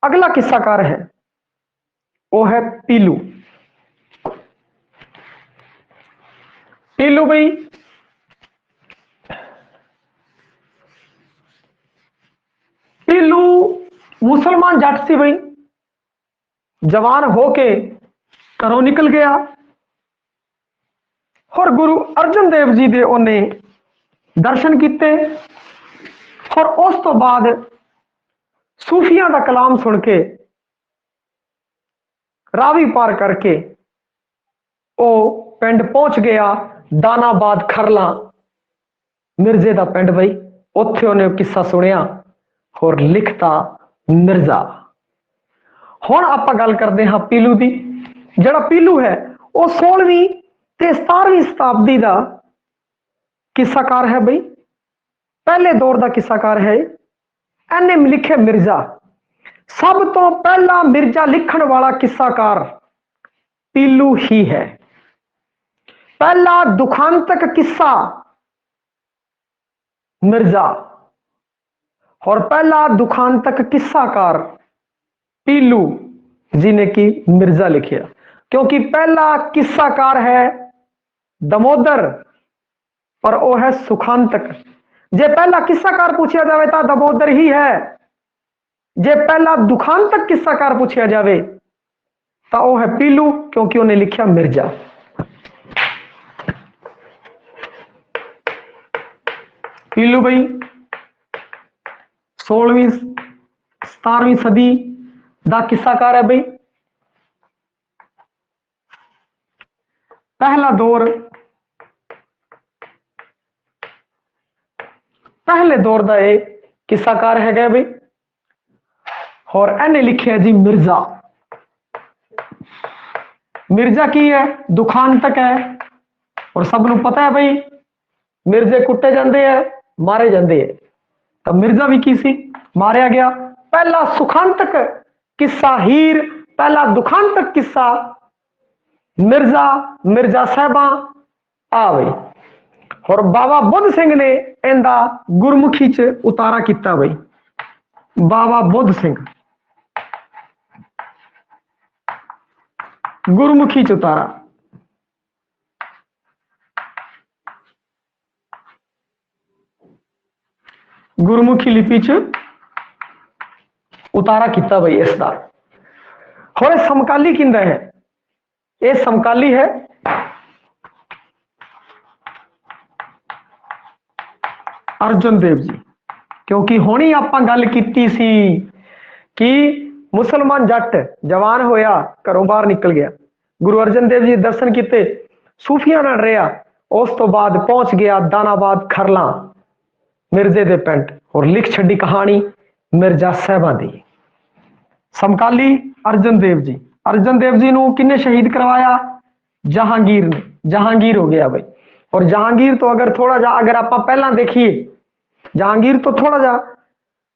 अगला किस्साकार है वो है पीलू। पीलू भाई पीलू मुसलमान जट सी भाई, जवान होके घरों निकल गया और गुरु अर्जन देव जी दे उन्हें दर्शन किते और उस तो बाद सूफियां का कलाम सुन के रावी पार करके वो पिंड पहुंच गया दानाबाद खरला मिर्जे का पिंड बई। उत्थे उन्हें किस्सा सुनिया और लिखता मिर्जा। हुण आपां गल करते हाँ पीलू की। जिहड़ा पीलू है वह 16वीं ते 17वीं शताब्दी का किस्साकार है बई, पहले दौर का किस्साकार है। इन्हें लिखे मिर्जा। सब तो पहला मिर्जा लिखण वाला किस्साकार पीलू ही है। पहला दुखांतक किस्सा मिर्जा और पहला दुखांतक किस्साकार पीलू जी ने की मिर्जा लिखिया, क्योंकि पहला किस्साकार है दमोदर और वो है सुखांतक। जे पहला किस्साकार पूछा जाए तो दमोदर ही है, जे पहला दुखांतक किस्साकार पूछा जाए तो वो है पीलू, क्योंकि उन्हें लिखा मिर्जा। पीलू भाई 16वीं 17वीं सदी का किस्साकार है भाई। पहला दौर पहले दौर का एक किस्साकार है भाई और इन्हें लिखे है जी मिर्जा। मिर्जा की है दुखांतक है और सबनों पता है भाई मिर्जे कुटे जाते हैं मारे जाते हैं, तो मिर्जा भी की सी मारिया गया। पहला सुखांतक किस्सा हीर, पहला दुखांतक किस्सा मिर्जा, मिर्जा साहबा आ गई। और बाबा बुद्ध सिंह ने इंदा गुरमुखी च उतारा किया भाई। बाबा बुद्ध सिंह गुरमुखी च उतारा। गुरमुखी लिपि च उतारा किया भाई इसका। और समकाली किंदा है, ये समकाली है अर्जुन देव जी, क्योंकि हुणी आपां गल कीती सी कि मुसलमान जट जवान होया घरों बाहर निकल गया, गुरु अर्जन देव जी दर्शन किते, सूफिया नाल रहा, उस तो बाद पहुंच गया दानाबाद खरला मिर्जे दे पिंड और लिख छड़ी कहानी मिर्जा साहबा दी। समकाली अर्जन देव जी। अर्जन देव जी को किन्ने शहीद करवाया? जहांगीर ने। जहांगीर हो गया भाई। और जहांगीर तो अगर थोड़ा जा अगर आप पहला देखिए, जहांगीर तो थोड़ा जा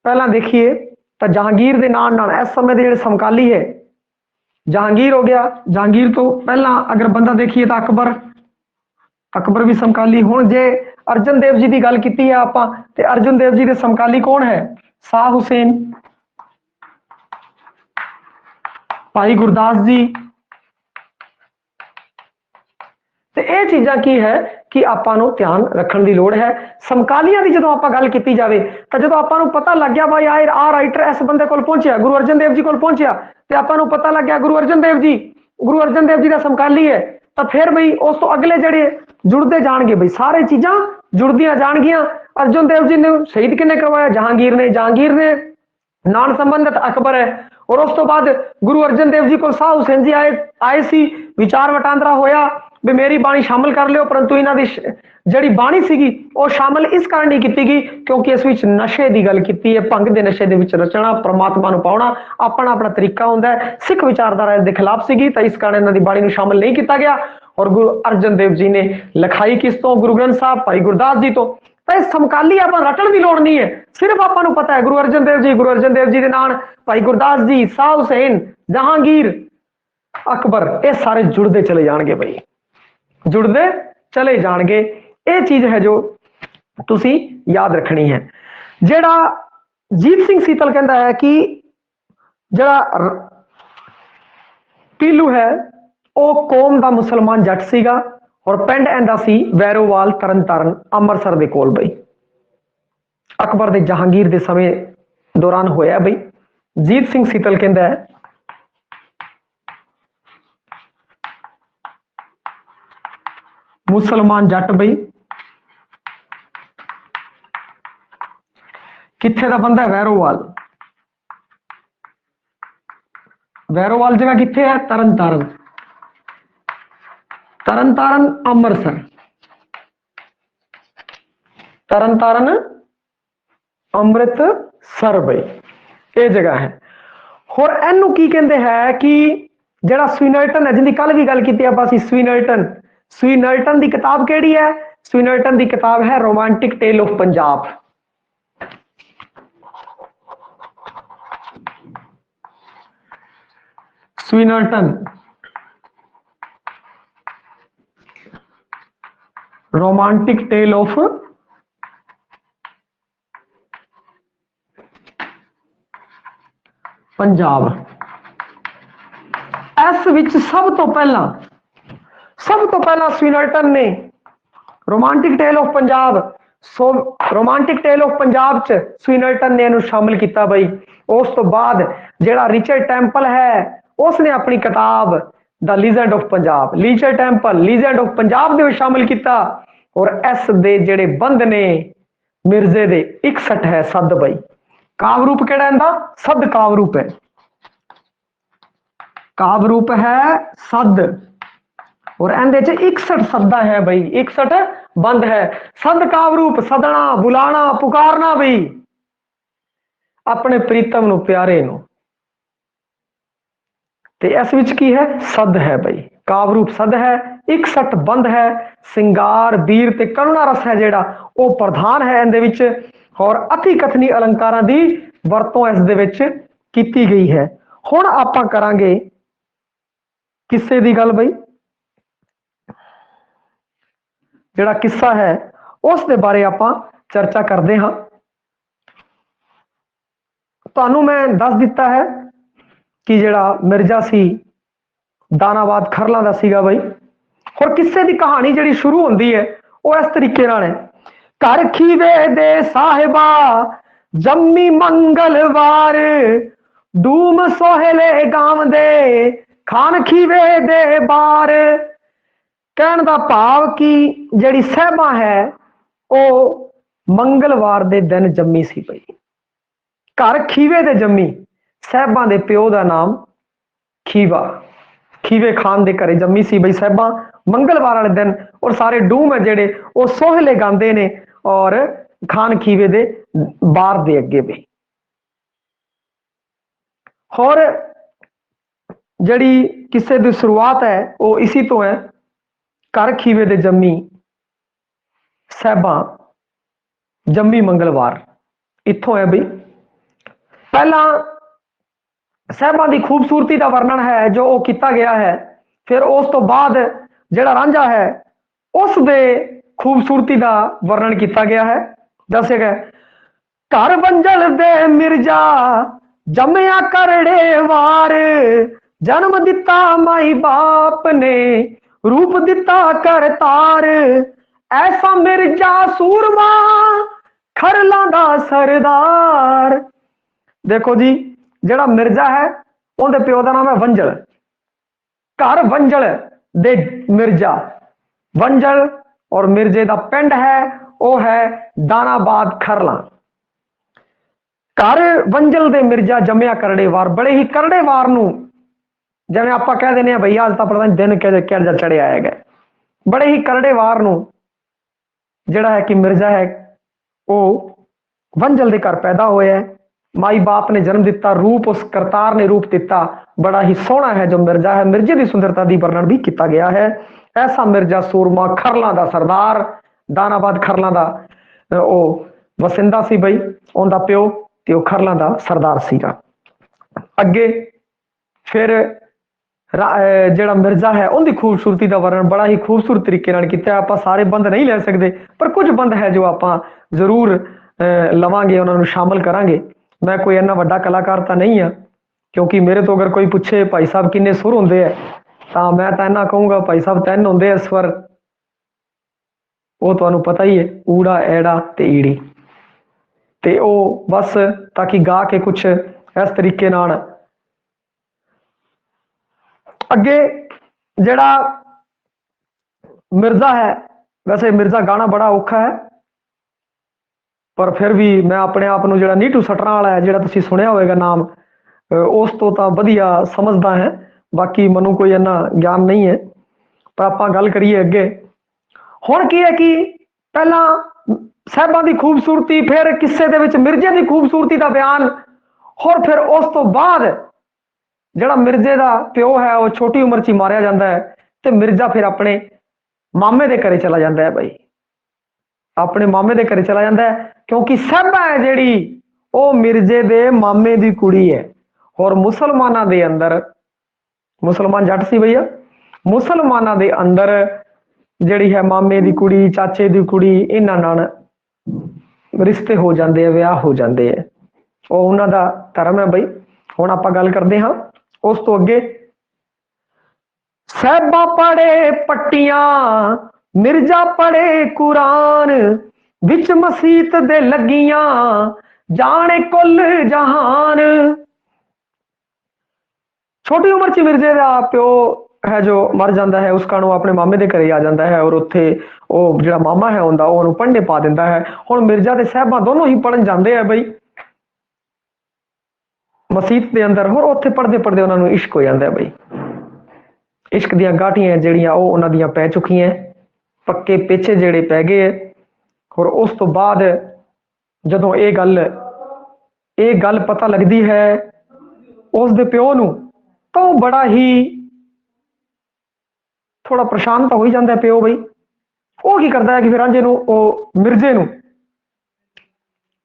पहला देखिए तो जहांगीर के नाम इस समय के जो समकाली है जहांगीर हो गया। जहांगीर तो पहला अगर बंदा देखिए तो अकबर, अकबर भी समकाली। हुण जे अर्जन देव जी की गल की है आप, अर्जन देव जी के समकाली कौन है? शाह हुसैन, भाई गुरदास जी। तो यह चीज़ा की है कि आपां नूं ध्यान रखने की लोड़ है। समकालियां की जो आप गल की जाए तो जो आपां नूं पता लग गया भाई आ राइटर इस बंदे कोल पहुंचया, गुरु अर्जन देव जी कोल पहुंचया, तो आपां नूं पता लग गया गुरु अर्जन देव जी का समकाली है, तो फिर भाई उस तो अगले जड़े जुड़ते जाएंगे भाई, सारी चीज़ां जुड़दियां जाएगियां। अर्जन देव जी ने शहीद किन्ने करवाया? जहांगीर ने। जहांगीर ने नान संबंधित अकबर है। और उस तो बाद गुरु अर्जन देव जी को शाह हुसैन जी आए सी, विचार वटांदरा होया भी मेरी बाणी शामिल कर लियो, परंतु इन्हां दी जड़ी बाणी सीगी वो शामिल इस कारण नहीं की गई क्योंकि इस विच नशे की गल की है, भंग के नशे के रचना, परमात्मा नूं पाउणा अपना अपना तरीका हुंदा है। सिख विचारधारा के खिलाफ सीगी तो इस कारण इन्हां दी बाणी नूं शामिल नहीं किया गया। और गुरु अर्जन देव जी ने लिखाई किस तो? गुरु ग्रंथ साहब भाई गुरदास जी तो। समकाली आप रटन की लोड़ नहीं है, सिर्फ आपको पता है गुरु अर्जन देव जी के नाम भाई गुरदास जी, शाह हुसैन, जहांगीर, अकबर, ये सारे जुड़ते चले जाएंगे भाई, जुड़ते चले जाएंगे। ये चीज है जो तुसी याद रखनी है। जेड़ा जीत सिंह सीतल कहता है कि ਜਿਹੜਾ ਪੀਲੂ ਹੈ ਉਹ ਕੌਮ ਦਾ ਮੁਸਲਮਾਨ ਜੱਟ ਸੀਗਾ ਔਰ ਪਿੰਡ ਇਹਦਾ ਸੀ ਵੈਰੋਵਾਲ ਤਰਨਤਾਰਨ ਅੰਮ੍ਰਿਤਸਰ ਦੇ ਕੋਲ ਬਈ। ਅਕਬਰ ਦੇ ਜਹਾਂਗੀਰ ਦੇ ਸਮੇਂ ਦੌਰਾਨ ਹੋਇਆ ਬਈ। ਜੀਤ ਸਿੰਘ ਸੀਤਲ ਕਹਿੰਦਾ ਹੈ ਮੁਸਲਮਾਨ ਜੱਟ ਬਈ ਕਿੱਥੇ ਦਾ ਬੰਦਾ ਹੈ? ਵੈਰੋਵਾਲ। ਵੈਰੋਵਾਲ ਜਗ੍ਹਾ ਕਿੱਥੇ ਹੈ? ਤਰਨਤਾਰਨ। ਤਰਨਤਾਰਨ ਅੰਮ੍ਰਿਤਸਰ। ਤਰਨਤਾਰਨ ਅੰਮ੍ਰਿਤਸਰ ਬਈ ਇਹ ਜਗ੍ਹਾ ਹੈ। ਹੋਰ ਇਹਨੂੰ ਕੀ ਕਹਿੰਦੇ ਹੈ ਕਿ ਜਿਹੜਾ ਸਵੀਨਰਟਨ ਹੈ ਜਿੰਦੀ ਕੱਲ ਵੀ ਗੱਲ ਕੀਤੀ ਆਪਾਂ ਸੀ, ਸਵੀਨਰਟਨ ਦੀ ਕਿਤਾਬ ਕਿਹੜੀ ਹੈ? ਸਵੀਨਰਟਨ ਦੀ ਕਿਤਾਬ ਹੈ romantic tale of Punjab. Swynnerton romantic tale of Punjab. इस विच सब तो पहला स्वीनर्टन ने romantic tale of Punjab romantic tale of Punjab च स्वीनर्टन ने इन्हू शामिल किया बई। उस तो बाद जिहड़ा रिचर्ड टैंपल है उसने अपनी किताब the legend of Punjab legend of Punjab दे शामिल किया। और इस दे जेड़े बंद ने मिर्जे दे 61 है सद बई। कावरूप केड़ा इंदा? सद कावरूप है। कावरूप है सद और इंदे च 61 सदा है बई। 61 बंद है। सद कावरूप सदना बुलाना पुकारना बई अपने प्रीतम नु प्यारे नु। ते इस विच की है? सद है बई। कावरूप सद है, 61 बंद है, सिंगार वीर ते करुणा रस है जेड़ा वो प्रधान है इंदे विच। और अति कथनी अलंकारां दी वरतों इस दे विच कीती गई है। हुण आपां करांगे किस्से दी गल बई। जेड़ा किस्सा है उस दे बारे आपां चर्चा करदे हां। तुहानूं मैं दस दिता है कि जेड़ा मिर्जा सी दानाबाद खरला दा सीगा बई। और किस्से दी कहानी जिहड़ी शुरू होंदी है वो इस तरीके नाल है। घर खीवे दे साहिबा जम्मी मंगलवार डूम सोहले गांव दे खान खीवे दे बार। कहण दा भाव कि जिहड़ी साहिबा है वो मंगलवार दे दिन जम्मी सी बई। घर खीवे दे जम्मी। साहिबा दे प्यो दा नाम खीवा खीवे खान दे घरे जम्मी सी बई साहिबा मंगलवार वाले दिन। और सारे डूम है जेड़े वो सोहले गांदे ने और खान खीवे दे बार दे अगे भी। और जड़ी किस्से दी शुरुआत है वो इसी तो है। घर खीवे दे जम्मी साहिबा जम्मी मंगलवार इत्थों है बई। पहला साहिबा की खूबसूरती का वर्णन है जो वो किया गया है। फिर उस तो बाद जिहड़ा रांझा है उस दे खूबसूरती का वर्णन किया गया है। दस्या गया घर बंजल दे मिर्जा जमया करड़े वार जन्म दिता माई बाप ने रूप दिता करतार ऐसा मिर्जा सूरमा खरला दा सरदार। देखो जी जिहड़ा मिर्जा है उनके प्यो का नाम है वंजल। घर वंजल दे मिर्जा वंजल और मिर्जे का पिंड है वो है दानाबाद खरला। घर वंजल दे मिर्जा जमया करड़ेवार बड़े ही करड़ेवार नूं जिवें आपां कह दिंदे हां भई अज तां पता नहीं दिन किहड़ा चढ़िया है। बड़े ही करड़ेवार नूं जिहड़ा है कि मिर्जा है वो वंजल दे घर पैदा होया है। माई बाप ने जन्म दिता रूप उस करतार ने रूप दिता बड़ा ही सोहना है जो मिर्जा है। मिर्जे की सुंदरता की वर्णन भी किया गया है। ऐसा मिर्जा सूरमा खरला दा सरदार दानाबाद खरला दा ओ वसिंदा सी बई। उनका प्यो ते ओ खरला दा सरदार सीगा। अगे फिर जिहड़ा मिर्जा है उनकी खूबसूरती का वर्णन बड़ा ही खूबसूरत तरीके नाल कीता। आपां सारे बंद नहीं ले सकते पर कुछ बंद है जो आपां जरूर लवांगे उन्होंने शामिल करांगे। मैं कोई इन्ना वड्डा कलाकार तो नहीं हाँ क्योंकि मेरे तो अगर कोई पूछे भाई साहब किन्ने सुर होंगे है, तो मैं तो इन्ना कहूँगा भाई साहब 3 होंगे स्वर। वो तो पता ही है, ऊड़ा एड़ा ते ईड़ी। ते ओ बस ताकि गा के कुछ इस तरीके नाल अगे जड़ा मिर्जा है, वैसे मिर्जा गाना बड़ा औखा है, पर फिर भी मैं अपने आप को जो नीटू सटरा वाला है, जो तुम सुनिया होगा नाम, उस तो वधिया समझदा है। बाकी मनु कोई इन्ना ज्ञान नहीं है। पर आप गल करिए अगे हुण की है कि पहला साहिबां की खूबसूरती, फिर किस्से दे विच मिर्जे की खूबसूरती का बयान, और फिर उस तो बाद जड़ा मिर्जे का प्यो है वो छोटी उम्र च मारिया जाता है, तो मिर्जा फिर अपने मामे के घरे चला जाता है। भाई अपने मामे के घरे चला जाता है, क्योंकि साहिबा है जेड़ी वो मिर्जे दे मामे की कुड़ी है। और मुसलमाना दे अंदर, मुसलमान जट सी भैया, मुसलमाना दे अंदर जड़ी है मामे की कुड़ी, चाचे की कुड़ी, इन्हां नाल रिश्ते हो जाते हैं, विआह हो जाते हैं। वो उन्हों का धर्म है। बई हुण आपां गल करते हाँ उस तो अगे। साहिबा पढ़े पट्टियां, मिर्जा पढ़े कुरान, विच मसीत दे लगियां, जाने कुल जहान। छोटी उम्र च मिर्जे का प्यो है जो मर जाता है, उसका अपने मामे के घरे आ जाता है, और उत्थे वो जो मामा है उनका वो पंडे पा दिता है। हुण मिर्जा ते साहिबा दोनों ही पढ़न जाते हैं बई मसीत के अंदर, और उत्थे पढ़ते पढ़ते उन्होंने इश्क हो जाता है। बई इश्क दियां गाठियां जड़ियां वो उन्हां दियां पै चुकी हैं, पक्के पेचे जेड़े पै गए। और उस तो बाद जदों ये गल पता लगती है उस दे प्यो नूं, तो बड़ा ही थोड़ा परेशान तो हो ही जाता है प्यो। बई वो की करता है कि फिर रांझे नूं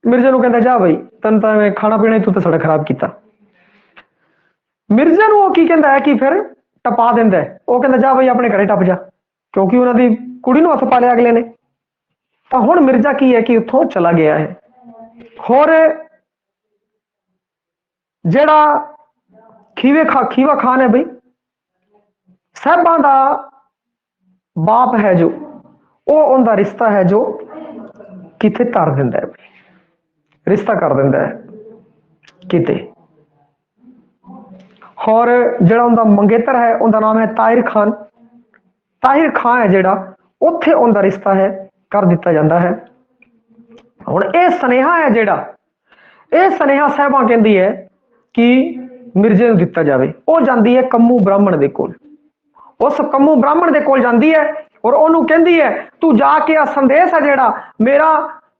मिर्जे नूं कहता जा बई तन तो मैं खाना पीना ही तू तो साड़ा खराब किया। मिर्जे नूं की कहता है कि फिर टपा दिंदा है, वो कहता जा बई अपने घरे टप जा, क्योंकि उन्होंने कुड़ी नूं हथ पा लिया अगले ने। तो हुण मिर्जा की है कि उत्थों चला गया है। और जड़ा खीवा खान है बई साहिबां दा बाप है जो, वो उनका रिश्ता है जो किते तर दिंदा है, रिश्ता कर दिंदा है किते। और जड़ा उनका मंगेतर है उनका नाम है ताहिर खान। ताहिर खान है जड़ा उत्थे उनका रिश्ता है कर दिता जाता है। हुण ये सनेहा है जड़ा, ये सनेहा साहिबा कहती है कि मिर्जे नूं दिता जावे। वो जाती है कम्मू ब्राह्मण दे कोल, उस कम्मू ब्राह्मण दे कोल जाती है और उन्होंने कहती है तू जाके आ संदेश है जेड़ा मेरा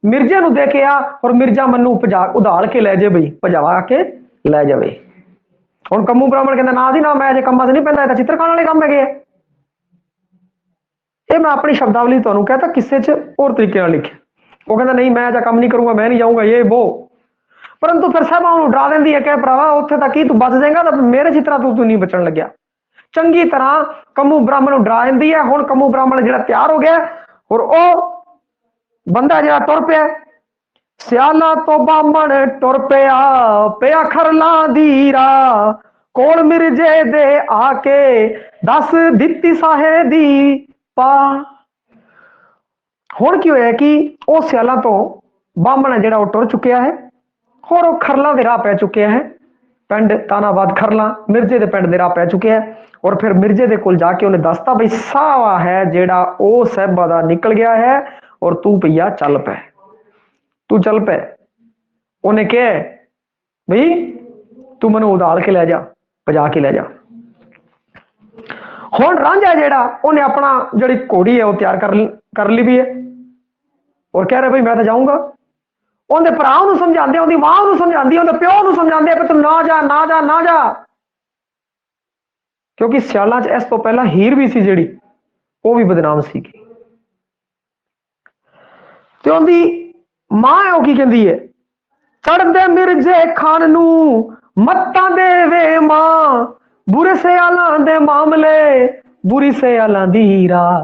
मिर्जे नूं दे के आ, और मिर्जा मन्नू उधाल के लै जाए, बई भजा के लै जावे। हुण कम्मू ब्राह्मण कहता ना जी ना, मैं अजे कम्मां च नहीं पैंदा, चित्र खाने वाले काम है। ये मैं अपनी शब्दावली तुहानूं कहता किस्से च होर तरीके नाल लिखिया। वो कहता नहीं मैं ऐसा काम नहीं करूंगा, मैं नहीं जाऊंगा ये वो। परंतु फिर साहिबा उन्होंने डरा देंदी है, कह भरावा उत्थे तक ही तू बच जाएगा, तो मेरे चित्रा तू नहीं बचन लग्या। चंगी तरह कम्मू ब्राह्मण डरा देंदी है। हुण कम्मू ब्राह्मण जिहड़ा तैयार हो गया और वो बंदा जिहड़ा तुर पिया, सियाला तो बामण टुर पिया, पिया खरला दी राह, कोल मिर्जे दे आके दस दित्ती साहे दी पा। हुण की होया कि वो सियाला तो बामण है जिहड़ा वो टुर चुकिया है, और वो खरला दे राह पै चुकिया है। पिंड तानाबाद खरला मिर्जे दे पिंड दे राह पै चुके हैं। और फिर मिर्जे दे कोल जाके उन्हें दसता बई सावा है जेड़ा ओ साहिबा दा निकल गया है, और तू भैया चल पै, तू चल पै। उन्हें कहा बई तू मैनू उधाल के लै जा, भजा के लै जा। हुण रांझा जेड़ा उन्हें अपना जिहड़ी घोड़ी है वो तैयार कर ली भी है, और कह रहा भाई मैं तो जाऊंगा। उनके भरा नूं समझाते, उनकी मां नूं समझाती, उनके प्यो नूं समझाते तू ना जा ना जा ना जा। क्योंकि सियाला च इस तो पहला हीर भी सी जिहड़ी वो भी बदनाम सी। ते उनकी मां है वो की कहती है, चढ़दे मिर्जे खान नूं मत्तां देवे मां, बुरे सियालां दे मामले बुरी सियालां दी राह।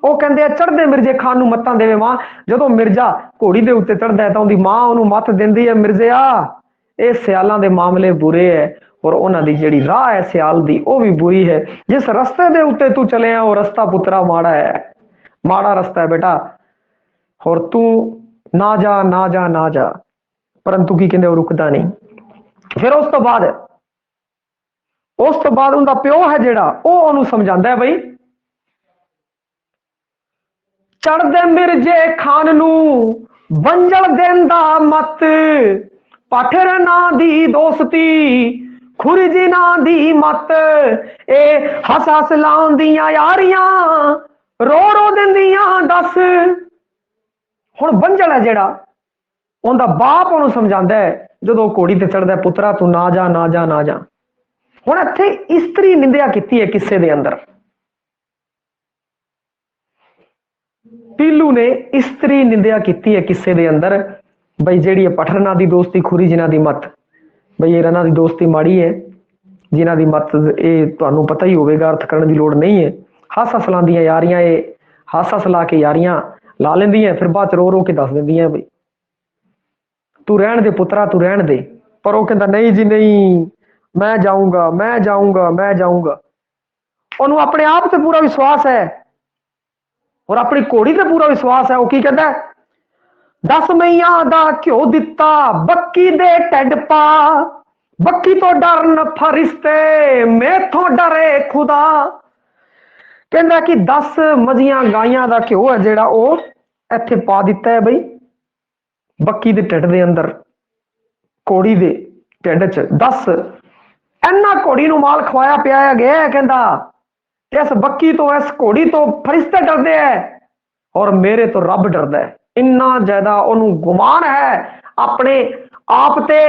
वो कहते हैं चढ़दे मिर्जे खान नूं मत्तां देवे मां। जदों मिर्जा घोड़ी दे उत्ते चढ़दा है तो उनकी मां उन्होंने मत दिंदी है, मिर्जिया ये सियालां दे मामले बुरे है, और उन्हां दी जिहड़ी राह है सियाल दी वो भी बुरी है। जिस रस्ते दे उत्ते तू चलिया वो रस्ता पुत्रा माड़ा है, माड़ा रस्ता है बेटा, और तू ना जा ना जा ना जा, परंतु की कहंदे वो रुकदा नहीं। फिर उस तो बाद उनका प्यो है जिहड़ा वो ओनू समझांदा है बई चढ़दे मिर्जे खान नू बंजल देंदा मत, पाठर ना दी दोस्ती खुरजी ना दी मत, ए हस हस लाउंदियां यारियां रो रो दिंदियां दस। हुण बंजल है जिहड़ा उनका बाप ओनू समझांदा है जदों घोड़ी ते चढ़दा है पुत्रा तू ना जा ना जा ना जा। हुण इत्थे इस्त्री निंदिया कीती है किस्से दे अंदर, पीलू ने इस्त्री निंदिया की है किस्से दे अंदर बई जेड़ी पठर ना दी दोस्ती खुरी जिन्हां दी मत, बई ये रना दी दोस्ती माड़ी है जिन्हां दी मत ये तुहानू पता ही होवेगा, अर्थ करने की लोड़ नहीं है। हस हस लांदियां यारियां ये हस हस ला के यारियां ला लेंदियां फिर बाद रो रो के दस देंदियां बई तू रहन दे पुत्रा तू रहन दे। पर वो कहता नहीं जी नहीं, मैं जाऊंगा मैं जाऊंगा मैं जाऊंगा। ओनू अपने आप से पूरा विश्वास है और अपनी घोड़ी से पूरा विश्वास है। वो की कहता है 10 मईया दा घ्यो दिता बक्की दे ढिड पा, बक्की तो डरन फरिश्ते मेथों डरे खुदा। कहता कि 10 मजियां गाइयां दा घ्यो है जिहड़ा वो इत्थे पा दिता है बई बक्की दे ढिड दे अंदर, घोड़ी दे ढिड च 10 इन्ना घोड़ी नू माल खवाया पियाया गया है। कहता इस बक्की तो इस घोड़ी तो फरिश्ते डरदे है और मेरे तो रब डरदा है। इन्ना ज्यादा ओनू गुमान है अपने आप ते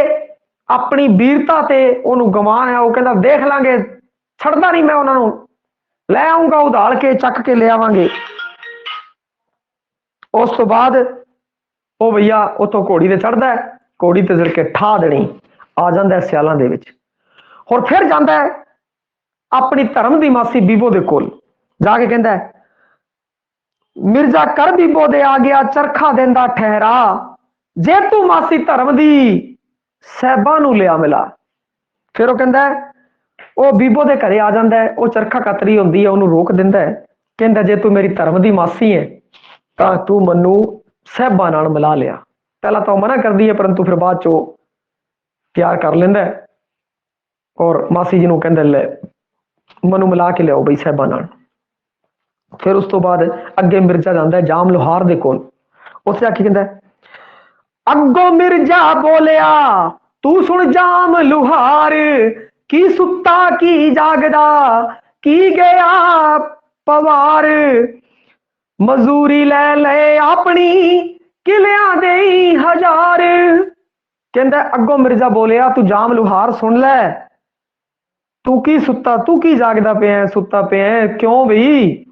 अपनी वीरता ते ओनू गुमान है। वो कहता देख लांगे छड़दा नहीं मैं उन्होंने लै आऊंगा उधाल के चक के ले आवांगे। उस तो बाद वो भैया उतो घोड़ी ते चढ़दा है, घोड़ी ते चढ़ के ठा देनी आ जांदा है सियालां दे विच। और फिर जांदा है अपनी धर्म दी मासी बीबो दे कोल जाके कहंदा है मिर्जा कर बीबो दे आ गया चरखा देंदा ठहरा, जे तू मासी धर्म दी साहबा नू लिया मिला। फिर वो कहंदा है वो बीबो दे घरे आ जांदा है, वो चरखा कतरी होंदी है ओनू रोक दिंदा है, कहंदा जे तू मेरी धर्म दी मासी है तां तू मन्नू साहबा नाल मिला लिया। पहला तो मना कर दी है परंतु फिर बाद चो प्यार कर लेंदा है और मासी जी नू कहंदा ले मनु मिला के लियाओ बई साहबा नाल। फिर उस तो बाद अगे मिर्जा जाता है जाम लोहार दे कोल, उत्थे जाके कहंदा अगो मिर्जा बोलिया तू सुन जाम लुहार, की सुता की जागदा की गया पवार, मजूरी ले ले अपनी किलियां दे 1000। कहंदा अगो मिर्जा बोलिया तू जाम लुहार सुन ले, तू की सुता तू की जागदा पे है सुता पे है क्यों बई,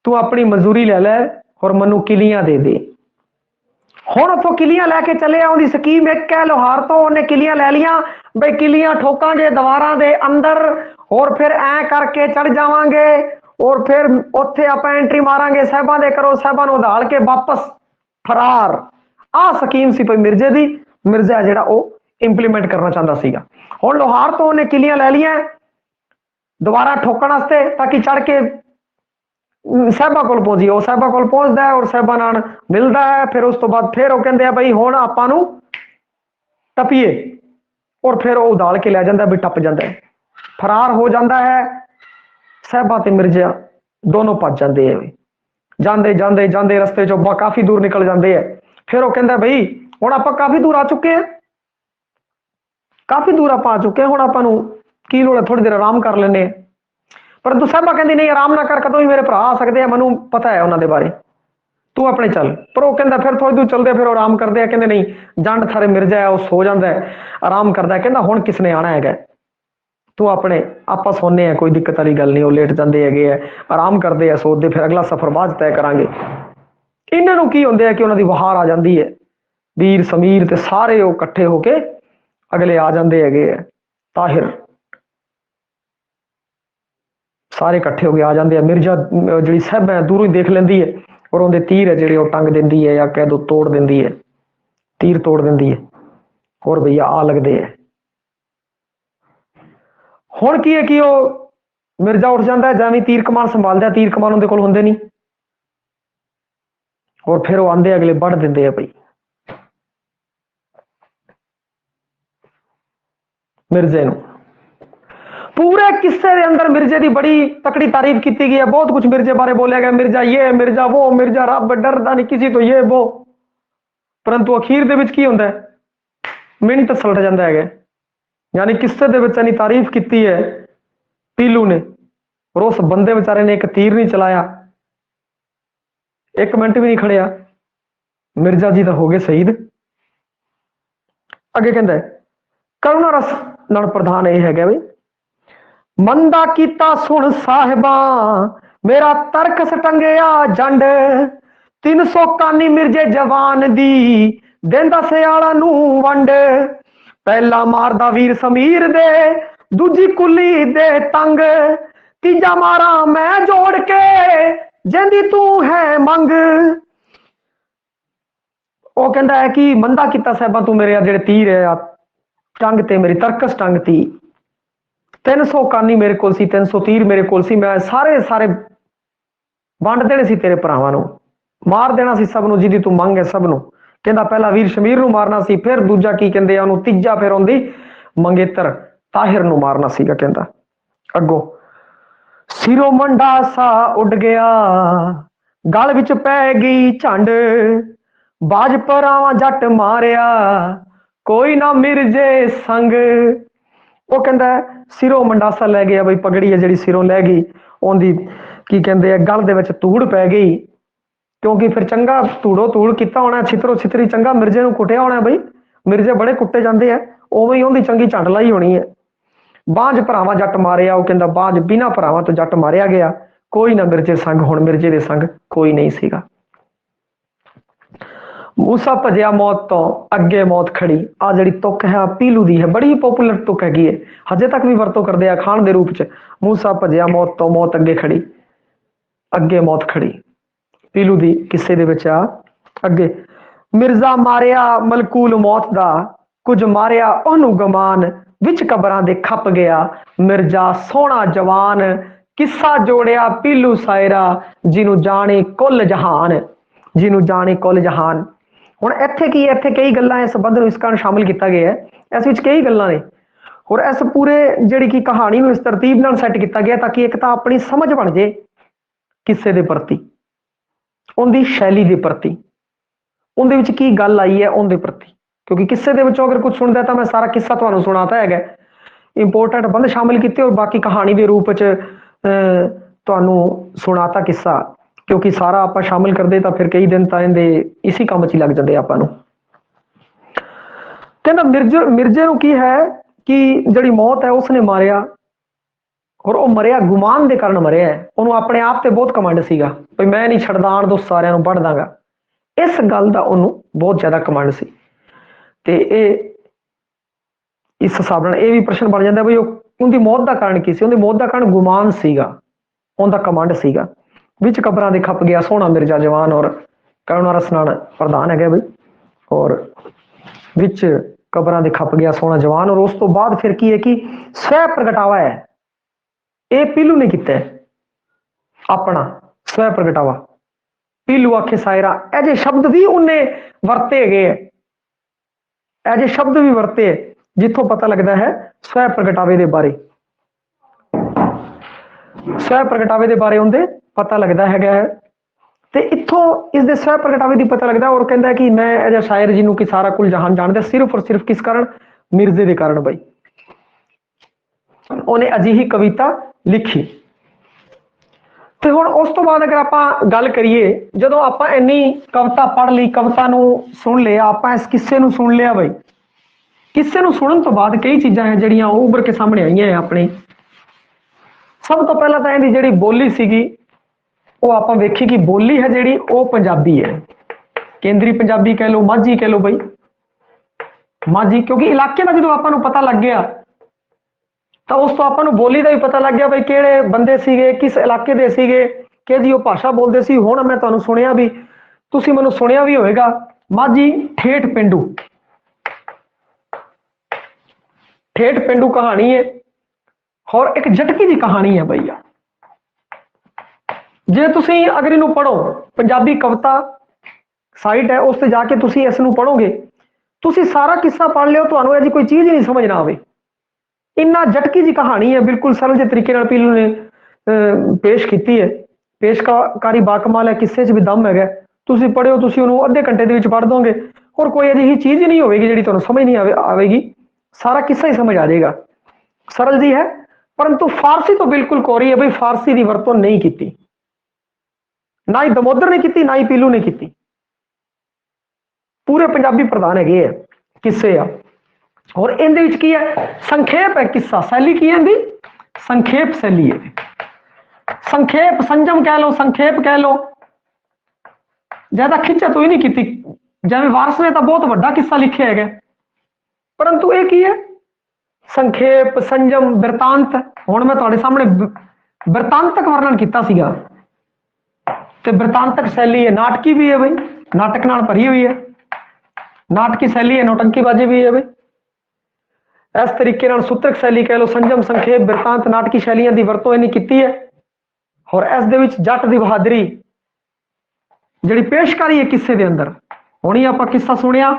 तू अपनी मजूरी ले ले और मनु किलियां दे दे। हुण उथों किलियां लैके चले आउंदी स्कीम एक है लोहार तो उन्हें किलियां ले लिया बई किलियां ठोकांगे दीवारां दे अंदर और फिर ऐ करके चढ़ जावांगे और फिर उत्थे आपां एंट्री मारांगे साहबां दे करो साहबां नूं उधाल के वापस फरार। आ स्कीम सी पई मिर्जे दी, मिर्जा जिहड़ा वो इंप्लीमेंट करना चाहता सीगा। हुण लोहार तो उन्हें किलियां ले लिया दोबारा ठोकण वास्ते ताकि चढ़ के साहबा कोल पहुंची, वो साहबा कोल पहुंचता है और साहबा नाल मिलता है। फिर उस तो बाद फिर वो कहंदे आ बई हुण आपां नूं टपीए और फिर वो उधाल के लै जांदा भी टप जांदा है, फरार हो जाता है। साहबा ते मिर्जा दोनों भज जाते हैं, जाते जाते जाते रस्ते चो काफी दूर निकल जाते हैं। फिर वो कहंदा बई हुण आपां काफी दूर आ चुके हैं, काफी दूर आप आ चुके हैं, हुण आपां नूं की लोड़ है थोड़ी देर आराम कर लेने। परंतु साहबा कहंदी नहीं आराम ना कर, कदों ही मेरे भरा आ सकते हैं, मैनू पता है उन्होंने बारे, तू अपने चल। पर वो कहंदा फिर थोड़ी दूर चलते फिर आराम करते हैं, कहंदे नहीं जंड थारे मिर्जा है वो सो जाता है आराम करता है। कहंदा हुण किसने आना है, तू अपने आपां सोने हैं कोई दिक्कत वाली गल नहीं, वो लेट जाते है आराम करते हैं सोचते फिर अगला सफर बाद तय करांगे। इन्हों की होंगे कि उन्होंने बहार आ जाती है, वीर समीर ते सारे वो इकट्ठे होके अगले आ जाते है, ताहिर सारे इकट्ठे होके आ जाते हैं। मिर्जा जी साहब है दूरों ही देख लेंदी है और उनके तीर है जी टंग देंदी है या कह दो तोड़ देंदी है, तीर तोड़ देंदी है और भैया आ लगते है। ਹੁਣ ਕੀ ਹੈ ਕਿ ਉਹ ਮਿਰਜ਼ਾ ਉੱਠ ਜਾਂਦਾ ਜਿਵੇਂ ਤੀਰ ਕਮਾਨ ਸੰਭਾਲਦਾ, ਤੀਰ ਕਮਾਨ ਉਹਦੇ ਕੋਲ ਹੁੰਦੇ ਨਹੀਂ, ਔਰ ਫਿਰ ਉਹ ਆਂਦੇ ਅਗਲੇ ਵੱਢ ਦਿੰਦੇ ਆ ਬਈ ਮਿਰਜ਼ੇ ਨੂੰ। पूरे किस्से के अंदर मिर्जे की बड़ी तकड़ी तारीफ की गई है, बहुत कुछ मिर्जे बारे बोलिया गया, मिर्जा ये मिर्जा वो, मिर्जा रब डरदा नहीं किसी तो ये वो, परंतु अखीर दे विच की हुंदा है मिंट सलट जाता है। यानी किस्से दे विच इन्नी तारीफ की है पीलू ने, और उस बंदे बेचारे ने एक तीर नहीं चलाया, एक मिनट भी नहीं खड़िया, मिर्जा जी तो हो गए शहीद। अगे कहता है करुणा रस नाल प्रधान यह है बई मंदा कीता सुन साहिबा मेरा तरकस टंगया जंड 300 कानी मिर्जे जवान दी देंदा सियाला नू वंड पहला मारदा वीर समीर दे दूजी कुली दे तंग तीजा मारा मैं जोड़ के जेंदी तू है मंग। वो कहता है कि मंदा कीता साहिबा तू मेरे जेड़े तीर है टंग ते मेरी तरकस टंग ती 300 कानी मेरे कोल सी 300 तीर मेरे कोल सी, मैं सारे सारे वंड देने सी तेरे भरावां नूं, मार देना सी सब नूं जिहदी तू मंग है सब नूं। कहंदा पहला वीर शमीर नूं मारना सी, फिर दूजा की कहंदे आ ओनूं, तीजा फिर आउंदी मंगेतर ताहिर नूं मारना सीगा। कहंदा अगों सिरों मंडा सा उड़ गया गल विच पै गई झंड बाज परावां जट मारिया कोई ना मिर्जे संग। वो कहंदा सिरों मंडासा लै गया बई पगड़ी है जिहड़ी सिरों लै गई ओंदी की कहंदे आ गल दे विच धूड़ पै गई, क्योंकि फिर चंगा धूड़ो धूड़ किता होना, छितरो छितरी चंगा मिर्जे नूं कुटिया होना बई, मिर्जे बड़े कुट्टे जांदे आ, उवें ही ओंदी चंगी झंड लाई होनी है। बांझ भरावां जट मारिया, वो कहंदा बांझ बिना भरावां तो जट मारिया गया कोई ना मिर्जे संग, हुण मिर्जे दे संग कोई नहीं सीगा। मूसा भजिया मौत तो अगे मौत खड़ी, आ जिहड़ी तुक है पीलू दी है, बड़ी पॉपुलर तुक हैगी है, हजे तक भी वरतों करदे आ खाण दे रूप च। मूसा भजिया मौत तो मौत अगे खड़ी, अगे मौत खड़ी पीलू दी किस्से दे विच आ अगे। मिर्जा मारिया मलकूल मौत दा कुछ मारिया ओनू गमान विच कबरां दे खप गया मिर्जा सोहना जवान किस्सा जोड़िया पीलू सायरा जिनू जाने कुल जहान, जिनू जाने कुल जहान। हुण इत्थे की इत्थे कई गल्लां इस संबंध इस कारण शामिल किया गया है, इस विच कई गल्लां ने, और इस पूरे जिहड़ी की कहानी नूं इस तरतीब नाल सैट किया गया ताकि एक तां अपनी समझ बन जाए किस्से दे प्रति, उनकी शैली के प्रति, उनदे विच की गल आई है उनके प्रति, क्योंकि किस्से दे विचों अगर कुछ सुनता है तो मैं सारा किस्सा तुहानूं सुणाता है, इंपोर्टेंट बंद शामिल किए और बाकी कहानी के रूप च तुहानूं सुणाता किस्सा, क्योंकि सारा आप शामिल करते तो फिर कई दिन तो इहदे इसी काम च लग जाते आपां नूं। कहंदा मिर्जे नूं की है कि जिहड़ी मौत है उसने मारिया, और वो मरिया गुमान के कारण मरिया है, उन्होंने अपने आप से बहुत कमंड सीगा भाई मैं नहीं छड्डदा आण दो सारिਆਂ ਨੂੰ बढ़ दांगा, इस गल का उन्होंने बहुत ज्यादा कमंड सी। ते इस हिसाब नाल ये भी प्रश्न बन जाता भाई उनकी मौत का कारण की सी, उनकी मौत का कारण गुमान सीगा, उनका कमंड सीगा। विच कबरां दे खप गया सोहना मिर्जा जवान, और करुणा रस नाल प्रधान है भाई, और विच कबरां दे खप गया सोहना जवान। और उस तो बाद फिर की है कि स्वै प्रगटावा है, ये पीलू ने किया अपना स्वै प्रगटावा, पीलू आखे सायरा, ऐजे शब्द भी उन्हें वरते गए, ऐजे शब्द भी वरते जिथों पता लगता है स्वै प्रगटावे के बारे, स्वै प्रगटावे के बारे उनके पता लगता है, तो इत्थों इसके स्वै प्रगटावे की पता लगता। और कहता है कि मैं ऐसा शायर जिन्हों कि सारा कुल जहान जानता, सिर्फ और सिर्फ किस कारण, मिर्जे के कारण बई। उन्हें अजिही कविता लिखी। तो हुण उस तो बाद अगर आप गल करिए, जदों आप इन्नी कविता पढ़ ली, कविता नूं सुन लिया, आप इस किस्से नूं सुन लिया बई, किस्से नूं सुनन तो बाद कई चीज़ां हैं जिहड़ियां उभर के सामने आईयां हैं अपनी। सब तो पहला तो इहदी जिहड़ी बोली सीगी वो आप वेखी कि बोली है जिहड़ी वो पंजाबी है, केंद्री पंजाबी कह लो, माझी कह लो बई, माझी, क्योंकि इलाके का जो आपां नूं पता लग गया तो उस तो आपां नूं बोली का भी पता लग गया भाई किहड़े बंदे सीगे, किस इलाके दे सीगे, किहदी वो भाषा बोलते सी। हुण मैं तुहानूं सुनिया भी, तुसीं मैनूं सुनिया भी होएगा, माझी ठेठ पेंडू, ठेठ पेंडू कहानी है। और एक झटकी जी कहानी है भैया। जे तुसी अगर इनू पढ़ो, पंजाबी कविता साइट है, उस जाके तुसी इस नू पढ़ोगे, तुसी सारा किस्सा पढ़ लियो, तुहानू ऐसी कोई चीज ही नहीं समझ ना आवे। इन्ना झटकी जी कहानी है, बिल्कुल सरल जे तरीके नाल पीलू ने पेश की है। पेशकारी बाकमाल है, किस्से च भी दम है। तुसी पढ़ियो, तुसी उन्होंने अद्धे घंटे दे विच पढ़ दोगे और कोई अजिही चीज ही नहीं होगी जी तुहानू समझ नहीं आवेगी। सारा किस्सा ही समझ आ जाएगा। सरल जी है, परंतु फारसी तो बिल्कुल कोरी है भाई, फारसी की वरतों नहीं की, ना ही दमोदर ने की, ना ही पीलू ने की। पूरे पंजाबी प्रधान है किस्से आ। और इन की है संखेप है किस्सा, शैली की है संखेप शैली है। संखेप संजम कह लो, संखेप कह लो, ज्यादा खिंचा तो ही नहीं की। जिवें वारस ने तो बहुत बड़ा किस्सा लिखे है, परंतु एक ही है संखेप संजम बिरतांत। हुण मैं तुहाडे सामने बिरतांतक वर्णन किया सीगा, ते बिरतांतक शैली है, नाटकी भी है भाई, नाटक नाल भरी हुई है, नाटकी शैली है, नौटंकीबाजी भी है भाई। इस तरीके नाल सूत्रक शैली कह लो, संजम संखेप बिरतांत नाटकी शैलियां की वरतों इन्हें की है। और इस दे विच जट दी बहादरी जिहड़ी पेशकारी है किस्से दे अंदर, हुणी आपां किस्सा सुनिया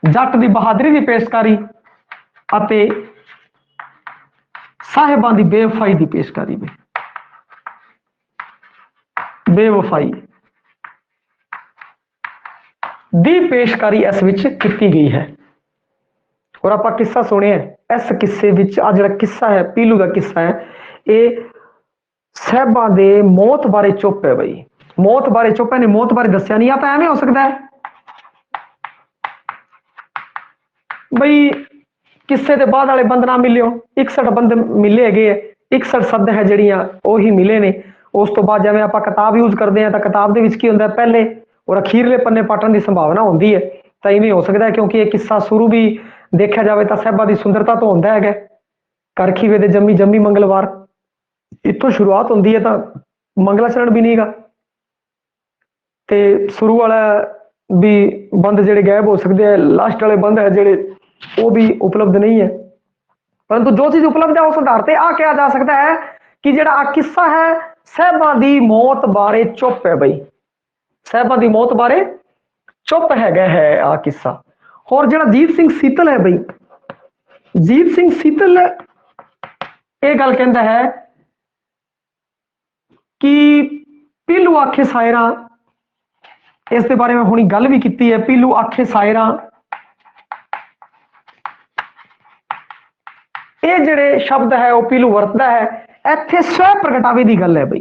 जट दी बहादरी की पेशकारी अते साहिबां दी बेवफाई की पेशकारी में। बेवफाई दी पेशकारी इस विच की गई है। और आप किस्सा सुने, इस किस्से विच आ जिहड़ा किस्सा है, पीलू का किस्सा है, ये साहिबां दे मौत बारे चुप है भाई, मौत बारे चुप है, ने मौत बारे दस्या नहीं। आप एवं हो सकता है भाई किस्से के बाद वाले बंद ना मिले, 61 बंद मिले है, 61 शब्द है जड़ियां ही मिले ने। उस तो बाद जिवें आप किताब यूज करते हैं तो किताब के की होंगे पहले और अखीरले पन्ने पाटन की संभावना होती है, तो इवें हो सकता है क्योंकि यह किस्सा शुरू भी देखा जाए तो साहिबा की सुंदरता तो होंदा है, करखी वे जम्मी जम्मी मंगलवार, इतों शुरुआत होती है तो मंगलाचरण भी नहीं गा, ते शुरू वाला भी बंद जेडे गायब हो सकते हैं, लास्ट वाले बंद है जेडे वो भी उपलब्ध नहीं है। परंतु जो चीज उपलब्ध है उस आधार पर आ कहा जा सकता है कि जेड़ा आ किस्सा है साहिबा की मौत बारे चुप है भाई, साहिबा की मौत बारे चुप है आ किस्सा। और जेड़ा जीत सिंह सीतल है भाई, जीत सिंह सीतल ये गल कहता है कि पीलू आखे सायरा, इस दे बारे में हुणी गल भी की है। पीलू आखे सायरा ये जिहड़े शब्द है वो पीलू वरतदा है, इत्थे स्व प्रगटावे की गल है भाई।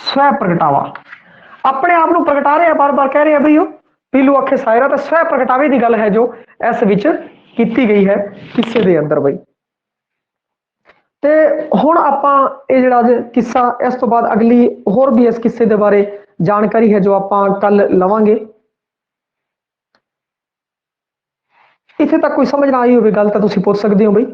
स्व प्रगटावा अपने आप को प्रगटा रहे हैं, बार बार कह रहे हैं भाई वो पीलू आखे सायरा, तो स्व प्रगटावे की गल है जो इस विच की गई है किस्से दे अंदर भाई। ते हुण आपां ये जिहड़ा किस्सा, इस तो बाद अगली होर भी इस किस्से दे बारे जानकारी है जो आपां कल लवांगे। इत्थे तक कोई समझ ना आई होवे गल तो तुसीं पुछ सकदे हो भाई।